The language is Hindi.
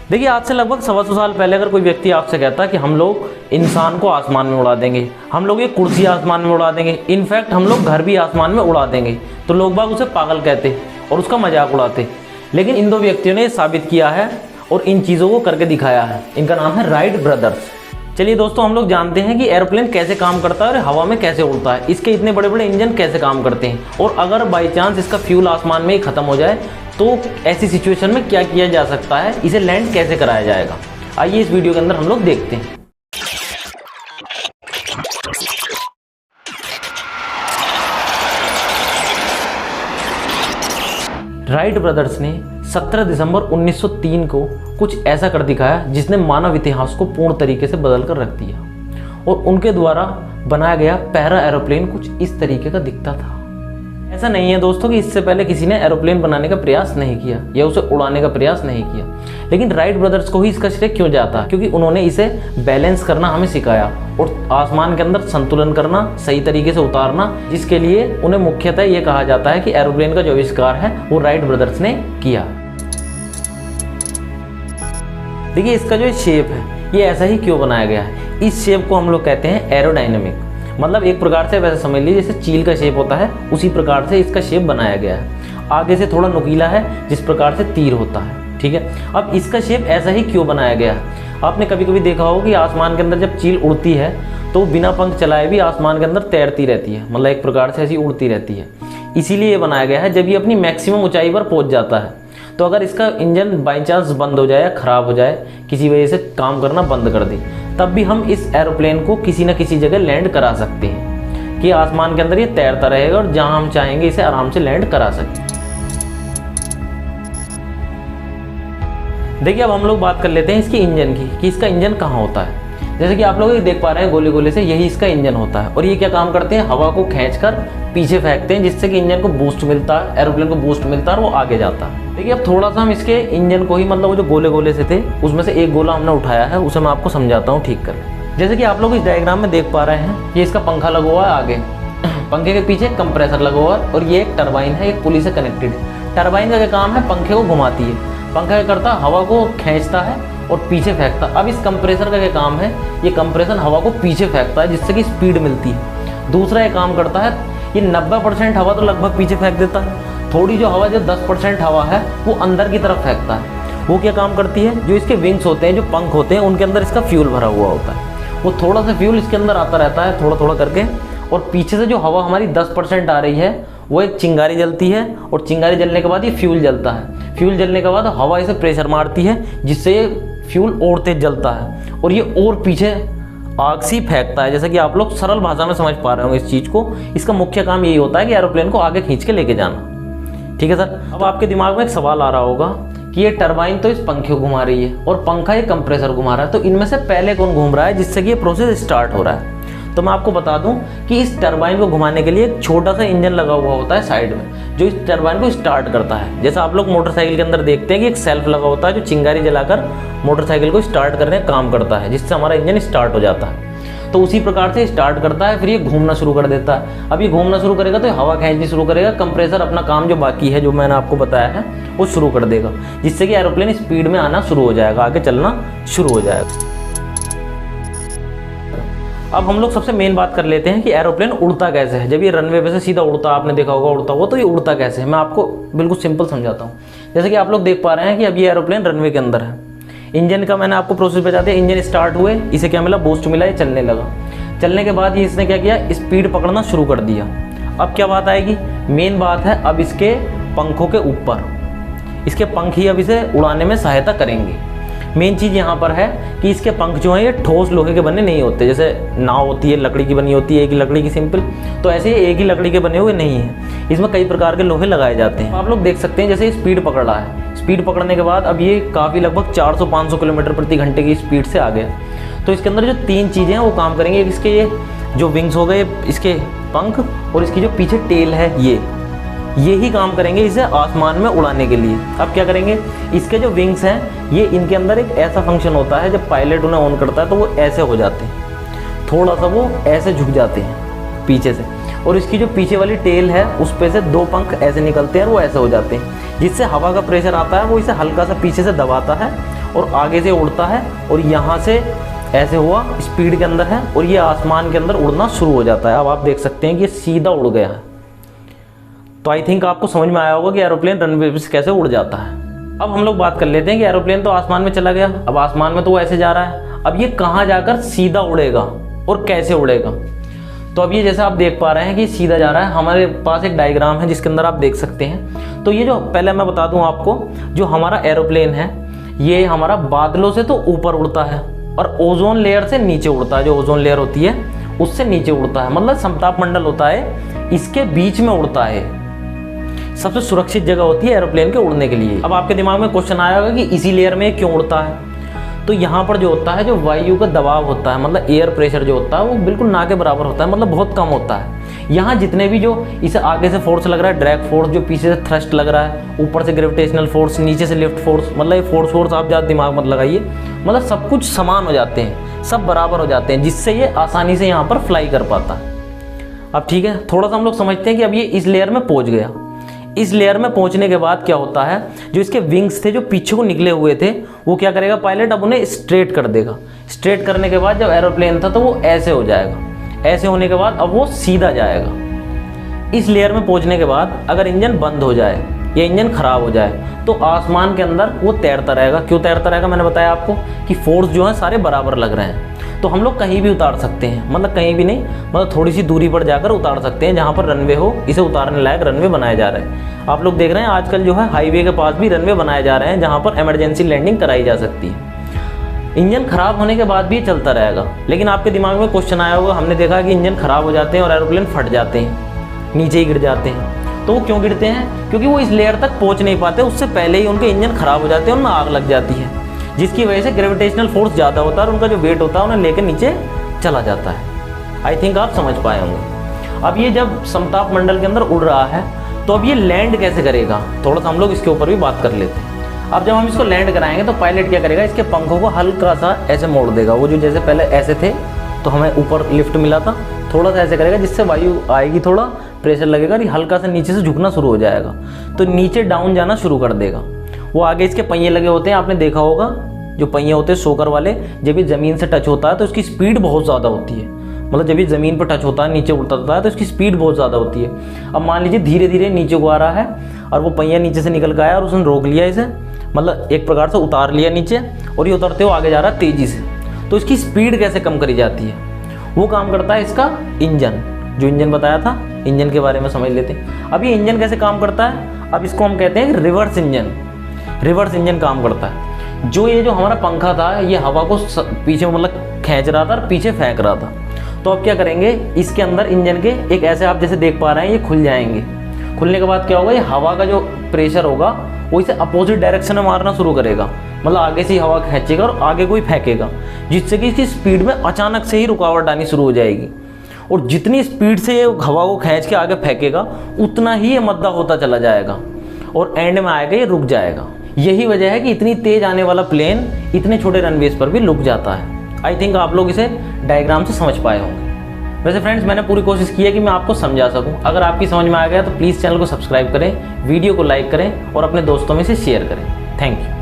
देखिए, आज से लगभग 125 साल पहले अगर कोई व्यक्ति आपसे कहता कि हम लोग इंसान को आसमान में उड़ा देंगे, हम लोग ये कुर्सी आसमान में उड़ा देंगे, इनफैक्ट हम लोग घर भी आसमान में उड़ा देंगे, तो लोग बाग उसे पागल कहते और उसका मजाक उड़ाते। लेकिन इन दो व्यक्तियों ने साबित किया है और इन चीज़ों को करके दिखाया है। इनका नाम है राइट ब्रदर्स। चलिए दोस्तों, हम लोग जानते हैं कि एरोप्लेन कैसे काम करता है और हवा में कैसे उड़ता है, इसके इतने बड़े बड़े इंजन कैसे काम करते हैं, और अगर बाई चांस इसका फ्यूल आसमान में ही ख़त्म हो जाए तो ऐसी सिचुएशन में क्या किया जा सकता है, इसे लैंड कैसे कराया जाएगा। आइए इस वीडियो के अंदर हम लोग देखते हैं। राइट ब्रदर्स ने 17 दिसंबर 1903 को कुछ ऐसा कर दिखाया जिसने मानव इतिहास को पूर्ण तरीके से बदल कर रख दिया। और उनके द्वारा बनाया गया पहला एरोप्लेन कुछ इस तरीके का दिखता था। ऐसा नहीं है दोस्तों कि इससे पहले किसी ने एरोप्लेन बनाने का प्रयास नहीं किया या उसे उड़ाने का प्रयास नहीं किया, लेकिन राइट ब्रदर्स को ही इसका श्रेय क्यों जाता, क्योंकि उन्होंने इसे बैलेंस करना हमें सिखाया और आसमान के अंदर संतुलन करना, सही तरीके से उतारना, जिसके लिए उन्हें मुख्यतः ये कहा जाता है कि एरोप्लेन का जो आविष्कार है वो राइट ब्रदर्स ने किया। देखिए, इसका जो शेप है ये ऐसा ही क्यों बनाया गया है। इस शेप को हम लोग कहते हैं एरोडायनेमिक, मतलब एक प्रकार से वैसे समझ लीजिए जैसे चील का शेप होता है उसी प्रकार से इसका शेप बनाया गया है। आगे से थोड़ा नुकीला है जिस प्रकार से तीर होता है, ठीक है। अब इसका शेप ऐसा ही क्यों बनाया गया है। आपने कभी कभी देखा होगा कि आसमान के अंदर जब चील उड़ती है तो बिना पंख चलाए भी आसमान के अंदर तैरती रहती है, मतलब एक प्रकार से ऐसी उड़ती रहती है। इसीलिए ये बनाया गया है जब ये अपनी मैक्सिमम ऊंचाई पर पहुंच जाता है तो अगर इसका इंजन बाई चांस बंद हो जाए या ख़राब हो जाए, किसी वजह से काम करना बंद कर दे, तब भी हम इस एरोप्लेन को किसी न किसी जगह लैंड करा सकते हैं कि आसमान के अंदर ये तैरता रहेगा और जहां हम चाहेंगे इसे आराम से लैंड करा सकते हैं। देखिए, अब हम लोग बात कर लेते हैं इसकी इंजन की कि इसका इंजन कहाँ होता है। जैसे कि आप लोग देख पा रहे हैं गोले गोले से, यही इसका इंजन होता है और ये क्या काम करते हैं, हवा को खींचकर पीछे फेंकते हैं जिससे कि इंजन को बूस्ट मिलता है, एरोप्लेन को बूस्ट मिलता है और वो आगे जाता है। देखिए, अब थोड़ा सा हम इसके इंजन को ही, मतलब वो जो गोले गोले से थे उसमें से एक गोला हमने उठाया है, उसे मैं आपको समझाता हूँ ठीक कर। जैसे कि आप लोग इस डायग्राम में देख पा रहे हैं, ये इसका पंखा लगा हुआ है आगे, पंखे के पीछे कंप्रेसर लगा हुआ है और ये एक टरबाइन है, एक पुली से कनेक्टेड है। टरबाइन का क्या काम है, पंखे को घुमाती है, पंखा क्या करता है, हवा को खींचता है और पीछे फेंकता। अब इस कंप्रेसर का क्या काम है, ये कंप्रेसर हवा को पीछे फेंकता है जिससे कि स्पीड मिलती है। दूसरा ये काम करता है, ये 90% हवा तो लगभग पीछे फेंक देता है, थोड़ी जो हवा, जो 10% हवा है वो अंदर की तरफ फेंकता है। वो क्या काम करती है, जो इसके विंग्स होते हैं, जो पंख होते हैं, उनके अंदर इसका फ्यूल भरा हुआ होता है, वो थोड़ा सा फ्यूल इसके अंदर आता रहता है थोड़ा थोड़ा करके, और पीछे से जो हवा हमारी 10% आ रही है वो एक चिंगारी जलती है और चिंगारी जलने के बाद ये फ्यूल जलता है। फ्यूल जलने के बाद हवा इसे प्रेशर मारती है जिससे ये फ्यूल और तेज जलता है और ये और पीछे आग सी फेंकता है। जैसा कि आप लोग सरल भाषा में समझ पा रहे होंगे इस चीज़ को। इसका मुख्य काम यही होता है कि एरोप्लेन को आगे खींच के लेके जाना, ठीक है सर। अब आपके दिमाग में एक सवाल आ रहा होगा कि ये टरबाइन तो इस पंखे को घुमा रही है और पंखा ये कंप्रेसर घुमा रहा है, तो इनमें से पहले कौन घूम रहा है जिससे कि ये प्रोसेस स्टार्ट हो रहा है। तो मैं आपको बता दूं कि इस टरबाइन को घुमाने के लिए एक छोटा सा इंजन लगा हुआ होता है साइड में, जो इस टरबाइन को स्टार्ट करता है। जैसा आप लोग मोटरसाइकिल के अंदर देखते हैं कि एक सेल्फ लगा होता है जो चिंगारी जलाकर मोटरसाइकिल को स्टार्ट करने का काम करता है, जिससे हमारा इंजन स्टार्ट हो जाता है। तो उसी प्रकार से स्टार्ट करता है, फिर ये घूमना शुरू कर देता है। अब ये घूमना शुरू करेगा तो हवा खींचनी शुरू करेगा, कंप्रेसर अपना काम जो बाकी है, जो मैंने आपको बताया है, वो शुरू कर देगा, जिससे कि एरोप्लेन स्पीड में आना शुरू हो जाएगा, आगे चलना शुरू हो जाएगा। अब हम लोग सबसे मेन बात कर लेते हैं कि एरोप्लेन उड़ता कैसे है। जब ये रनवे पे से सीधा उड़ता, आपने देखा होगा उड़ता हुआ, तो ये उड़ता कैसे है, मैं आपको बिल्कुल सिंपल समझाता हूँ। जैसे कि आप लोग देख पा रहे हैं कि अब ये एरोप्लेन रनवे के अंदर है। इंजन का मैंने आपको प्रोसेस बता दिया, इंजन स्टार्ट हुए, इसे क्या मिला, बूस्ट मिला, ये चलने लगा। चलने के बाद ये इसने क्या किया, स्पीड पकड़ना शुरू कर दिया। अब क्या बात आएगी, मेन बात है अब इसके पंखों के ऊपर, इसके पंख ही अब इसे उड़ाने में सहायता करेंगे। मेन चीज़ यहाँ पर है कि इसके पंख जो हैं ये ठोस लोहे के बने नहीं होते। जैसे नाव होती है लकड़ी की बनी होती है, एक ही लकड़ी की सिंपल, तो ऐसे ही एक ही लकड़ी के बने हुए नहीं है, इसमें कई प्रकार के लोहे लगाए जाते हैं। आप लोग देख सकते हैं जैसे स्पीड पकड़ रहा है, स्पीड पकड़ने के बाद अब ये काफ़ी लगभग 400-500 किलोमीटर प्रति घंटे की स्पीड से आ गया। तो इसके अंदर जो तीन चीज़ें हैं वो काम करेंगे। इसके ये जो विंग्स हो गए, इसके पंख, और इसकी जो पीछे टेल है ये ही काम करेंगे इसे आसमान में उड़ाने के लिए। अब क्या करेंगे, इसके जो विंग्स हैं ये, इनके अंदर एक ऐसा फंक्शन होता है, जब पायलट उन्हें ऑन करता है तो वो ऐसे हो जाते हैं, थोड़ा सा वो ऐसे झुक जाते हैं पीछे से, और इसकी जो पीछे वाली टेल है उस पे से दो पंख ऐसे निकलते हैं और वो ऐसे हो जाते हैं, जिससे हवा का प्रेशर आता है वो इसे हल्का सा पीछे से दबाता है और आगे से उड़ता है और यहाँ से ऐसे हुआ स्पीड के अंदर है और ये आसमान के अंदर उड़ना शुरू हो जाता है। अब आप देख सकते हैं कि ये सीधा उड़ गया है। तो आई थिंक आपको समझ में आया होगा कि एरोप्लेन रनवे पे कैसे उड़ जाता है। अब हम लोग बात कर लेते हैं कि एरोप्लेन तो आसमान में चला गया, अब आसमान में तो वो ऐसे जा रहा है, अब ये कहाँ जाकर सीधा उड़ेगा और कैसे उड़ेगा। तो अब ये जैसे आप देख पा रहे हैं कि सीधा जा रहा है। हमारे पास एक डायग्राम है जिसके अंदर आप देख सकते हैं। तो ये जो पहले मैं बता दूं आपको, जो हमारा एरोप्लेन है ये हमारा बादलों से तो ऊपर उड़ता है और ओजोन लेयर से नीचे उड़ता है। जो ओजोन लेयर होती है उससे नीचे उड़ता है, मतलब समताप मंडल होता है इसके बीच में उड़ता है। सबसे सुरक्षित जगह होती है एरोप्लेन के उड़ने के लिए। अब आपके दिमाग में क्वेश्चन आया होगा कि इसी लेयर में क्यों उड़ता है। तो यहाँ पर जो होता है, जो वायु का दबाव होता है, मतलब एयर प्रेशर जो होता है वो बिल्कुल ना के बराबर होता है, मतलब बहुत कम होता है। यहाँ जितने भी जो इसे आगे से फोर्स लग रहा है ड्रैग फोर्स, जो पीछे से थ्रस्ट लग रहा है, ऊपर से ग्रेविटेशनल फोर्स, नीचे से लिफ्ट फोर्स, मतलब ये फोर्स आप ज़्यादा दिमाग मत लगाइए, मतलब सब कुछ समान हो जाते हैं, सब बराबर हो जाते हैं, जिससे ये आसानी से यहाँ पर फ्लाई कर पाता है। अब ठीक है, थोड़ा सा हम लोग समझते हैं कि अब ये इस लेयर में पहुँच गया। इस लेयर में पहुंचने के बाद क्या होता है, जो इसके विंग्स थे जो पीछे को निकले हुए थे, वो क्या करेगा पायलट, अब उन्हें स्ट्रेट कर देगा। स्ट्रेट करने के बाद जब एरोप्लेन था तो वो ऐसे हो जाएगा। ऐसे होने के बाद अब वो सीधा जाएगा। इस लेयर में पहुंचने के बाद अगर इंजन बंद हो जाए या इंजन खराब हो जाए तो आसमान के अंदर वो तैरता रहेगा। क्यों तैरता रहेगा, मैंने बताया आपको कि फोर्स जो है सारे बराबर लग रहे हैं। तो हम लोग कहीं भी उतार सकते हैं, मतलब कहीं भी नहीं, मतलब थोड़ी सी दूरी पर जाकर उतार सकते हैं जहाँ पर रनवे हो। इसे उतारने लायक रनवे बनाए जा रहे हैं। आप लोग देख रहे हैं आजकल जो है हाईवे के पास भी रनवे बनाए जा रहे हैं जहाँ पर इमरजेंसी लैंडिंग कराई जा सकती है। इंजन खराब होने के बाद भी चलता रहेगा। लेकिन आपके दिमाग में क्वेश्चन आया होगा, हमने देखा कि इंजन खराब हो जाते हैं और एरोप्लेन फट जाते हैं, नीचे ही गिर जाते हैं। तो वो क्यों गिरते हैं, क्योंकि वो इस लेयर तक पहुँच नहीं पाते, उससे पहले ही उनके इंजन खराब हो जाते हैं, उनमें आग लग जाती है, जिसकी वजह से ग्रेविटेशनल फोर्स ज़्यादा होता है और उनका जो वेट होता है उन्हें लेकर नीचे चला जाता है। आई थिंक आप समझ पाए होंगे। अब ये जब समताप मंडल के अंदर उड़ रहा है तो अब ये लैंड कैसे करेगा, थोड़ा सा हम लोग इसके ऊपर भी बात कर लेते हैं। अब जब हम इसको लैंड कराएंगे तो पायलट क्या करेगा, इसके पंखों को हल्का सा ऐसे मोड़ देगा। वो जो जैसे पहले ऐसे थे तो हमें ऊपर लिफ्ट मिला था, थोड़ा सा ऐसे करेगा जिससे वायु आएगी, थोड़ा प्रेशर लगेगा और हल्का सा नीचे से झुकना शुरू हो जाएगा, तो नीचे डाउन जाना शुरू कर देगा। वो आगे इसके पहिए लगे होते हैं, आपने देखा होगा जो पहिए होते हैं सोकर वाले, जब ये ज़मीन से टच होता है तो इसकी स्पीड बहुत ज़्यादा होती है। मतलब जब ये ज़मीन पर टच होता है, नीचे उड़ता है तो इसकी स्पीड बहुत ज़्यादा होती है। अब मान लीजिए धीरे धीरे नीचे को आ रहा है और वो पहिया नीचे से निकल गया और उसने रोक लिया इसे, मतलब एक प्रकार से उतार लिया नीचे, और ये उतरते हुए आगे जा रहा है तेज़ी से। तो इसकी स्पीड कैसे कम करी जाती है, वो काम करता है इसका इंजन। जो इंजन बताया था, इंजन के बारे में समझ लेते हैं। अब ये इंजन कैसे काम करता है, अब इसको हम कहते हैं रिवर्स इंजन। रिवर्स इंजन काम करता है। जो ये जो हमारा पंखा था ये हवा को पीछे मतलब खींच रहा था और पीछे फेंक रहा था। तो अब क्या करेंगे, इसके अंदर इंजन के एक ऐसे आप जैसे देख पा रहे हैं ये खुल जाएंगे। खुलने के बाद क्या होगा, ये हवा का जो प्रेशर होगा वो इसे अपोजिट डायरेक्शन में मारना शुरू करेगा, मतलब आगे से ही हवा खींचेगा और आगे को ही फेंकेगा, जिससे कि इसकी स्पीड में अचानक से ही रुकावट आनी शुरू हो जाएगी। और जितनी स्पीड से ये हवा को खींच के आगे फेंकेगा उतना ही ये मद्दा होता चला जाएगा और एंड में आएगा ये रुक जाएगा। यही वजह है कि इतनी तेज आने वाला प्लेन इतने छोटे रनवेज पर भी रुक जाता है। आई थिंक आप लोग इसे डायग्राम से समझ पाए होंगे। वैसे फ्रेंड्स, मैंने पूरी कोशिश की है कि मैं आपको समझा सकूं। अगर आपकी समझ में आ गया तो प्लीज़ चैनल को सब्सक्राइब करें, वीडियो को लाइक करें और अपने दोस्तों में से शेयर करें। Thank you.